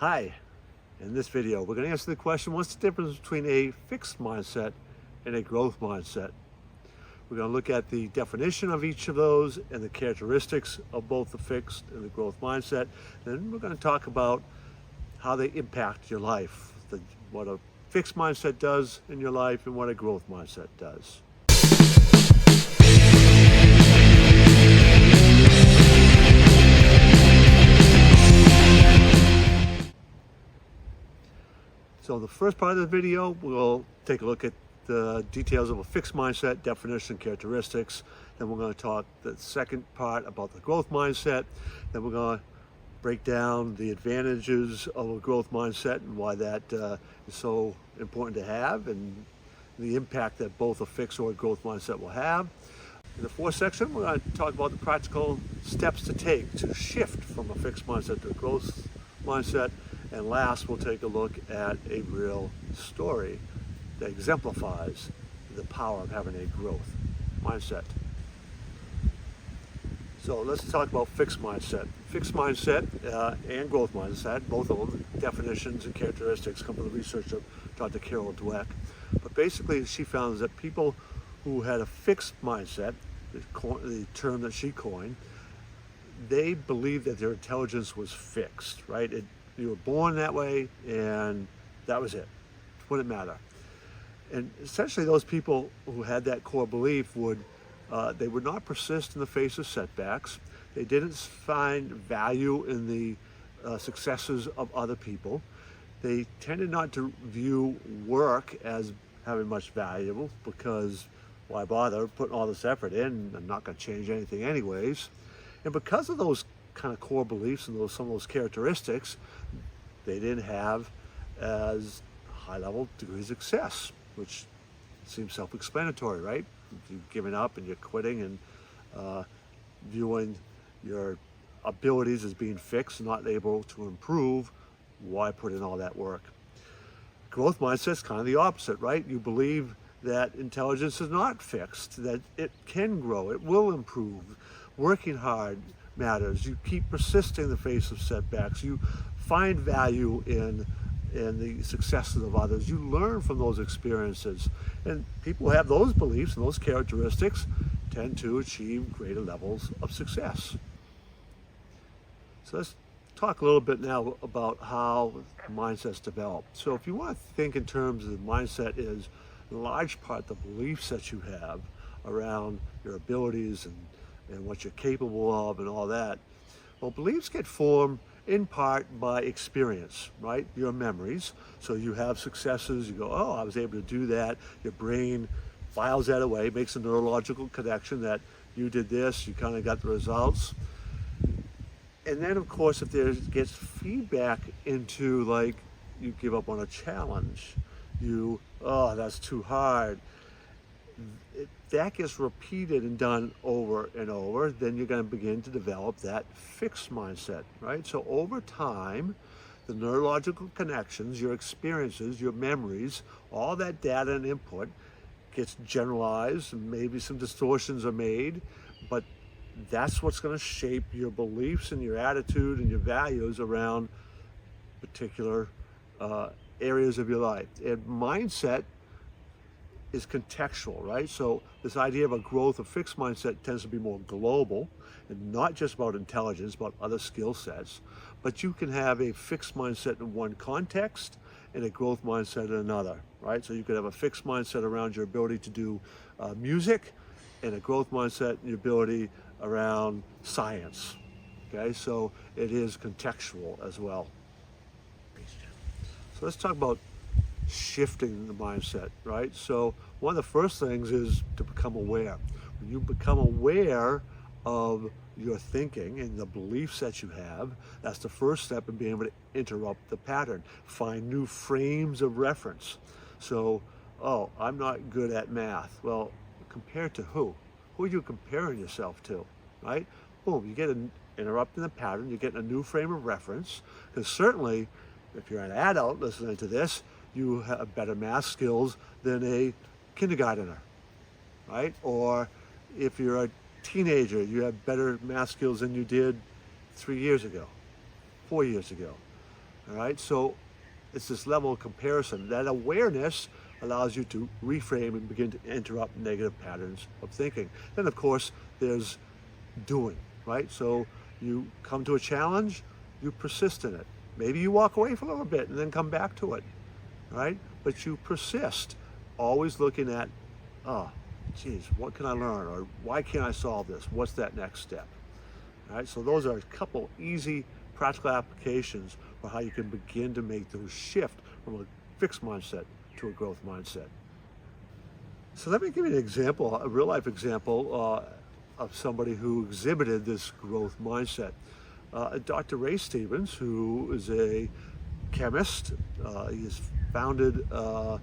Hi, in this video we're going to answer the question, what's the difference between a fixed mindset and a growth mindset? We're going to look at the definition of each of those and the characteristics of both the fixed and the growth mindset. Then we're going to talk about how they impact your life, what a fixed mindset does in your life and what a growth mindset does. So the first part of the video, we'll take a look at the details of a fixed mindset, definition, characteristics. Then we're going to talk the second part about the growth mindset. Then we're going to break down the advantages of a growth mindset and why that is so important to have, and the impact that both a fixed or a growth mindset will have. In the fourth section, we're going to talk about the practical steps to take to shift from a fixed mindset to a growth mindset. And last, we'll take a look at a real story that exemplifies the power of having a growth mindset. So let's talk about fixed mindset. Fixed mindset and growth mindset, both of them, definitions and characteristics, come from the research of Dr. Carol Dweck. But basically, she found that people who had a fixed mindset, the term that she coined, they believed that their intelligence was fixed, right? You were born that way, and that was it. It wouldn't matter. And essentially, those people who had that core belief they would not persist in the face of setbacks. They didn't find value in the successes of other people. They tended not to view work as having much value because why bother putting all this effort in? I'm not going to change anything anyways. And because of those kind of core beliefs and some of those characteristics, they didn't have as high-level degrees of success, which seems self-explanatory, right? You've given up and you're quitting and viewing your abilities as being fixed, not able to improve. Why put in all that work? Growth mindset is kind of the opposite, right? You believe that intelligence is not fixed, that it can grow, it will improve. Working hard matters. You keep persisting in the face of setbacks. You find value in the successes of others. You learn from those experiences. And people who have those beliefs and those characteristics tend to achieve greater levels of success. So let's talk a little bit now about how mindsets develop. So if you want to think in terms of mindset is in large part the beliefs that you have around your abilities and what you're capable of and all that. Well, beliefs get formed in part by experience, right? Your memories. So you have successes, you go, oh, I was able to do that. Your brain files that away, makes a neurological connection that you did this, you kind of got the results. And then, of course, if there gets feedback into, like, you give up on a challenge, oh, that's too hard. That gets repeated and done over and over, then you're going to begin to develop that fixed mindset, right? So over time, the neurological connections, your experiences, your memories, all that data and input gets generalized, and maybe some distortions are made, but that's what's going to shape your beliefs and your attitude and your values around particular areas of your life. And mindset is contextual, right? So this idea of a growth or fixed mindset tends to be more global and not just about intelligence, but other skill sets. But you can have a fixed mindset in one context and a growth mindset in another, right? So you could have a fixed mindset around your ability to do music and a growth mindset in your ability around science, okay? So it is contextual as well. So let's talk about shifting the mindset, right? So one of the first things is to become aware. When you become aware of your thinking and the beliefs that you have, that's the first step in being able to interrupt the pattern, find new frames of reference. So, oh, I'm not good at math. Well, compared to who? Who are you comparing yourself to, right? Boom, you get interrupting the pattern, you're getting a new frame of reference, because certainly if you're an adult listening to this, you have better math skills than a kindergartner, right? Or if you're a teenager, you have better math skills than you did 3 years ago, 4 years ago, All right, so it's this level of comparison. That awareness allows you to reframe and begin to interrupt negative patterns of thinking. Then, of course, there's doing, right? So you come to a challenge, you persist in it. Maybe you walk away for a little bit and then come back to it, right? But you persist, always looking at, oh, geez, what can I learn? Or why can't I solve this? What's that next step? All right, so those are a couple easy practical applications for how you can begin to make those shift from a fixed mindset to a growth mindset. So let me give you an example, a real life example of somebody who exhibited this growth mindset. Dr. Ray Stevens, who is a chemist, he has founded, I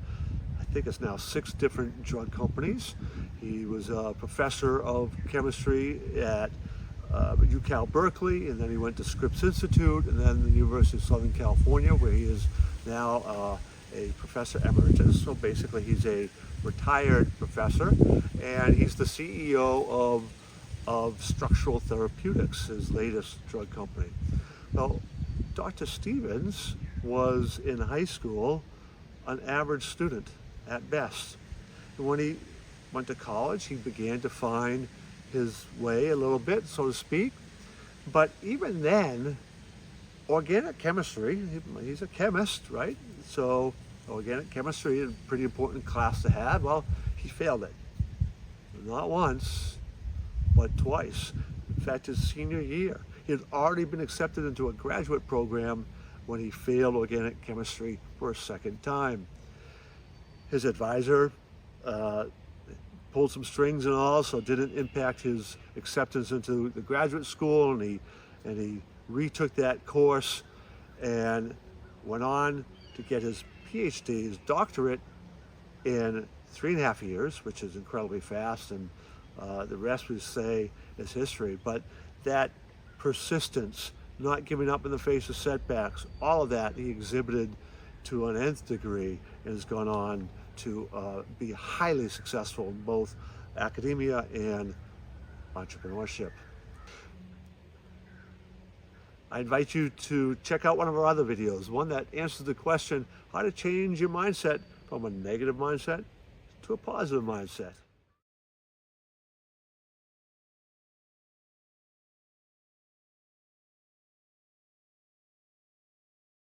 think it's now 6 different drug companies. He was a professor of chemistry at UC Berkeley, and then he went to Scripps Institute, and then the University of Southern California, where he is now a professor emeritus. So basically he's a retired professor, and he's the CEO of Structural Therapeutics, his latest drug company. Well, Dr. Stevens was in high school an average student at best. And when he went to college, he began to find his way a little bit, so to speak. But even then, organic chemistry, he's a chemist, right? So organic chemistry is a pretty important class to have. Well, he failed it. Not once, but twice. In fact, his senior year, he had already been accepted into a graduate program when he failed organic chemistry for a second time. His advisor pulled some strings and all, so it didn't impact his acceptance into the graduate school, and he retook that course and went on to get his PhD, his doctorate, in 3.5 years, which is incredibly fast, and the rest we say is history. But that persistence, not giving up in the face of setbacks, all of that he exhibited to an nth degree, and has gone on to be highly successful in both academia and entrepreneurship. I invite you to check out one of our other videos, one that answers the question, how to change your mindset from a negative mindset to a positive mindset.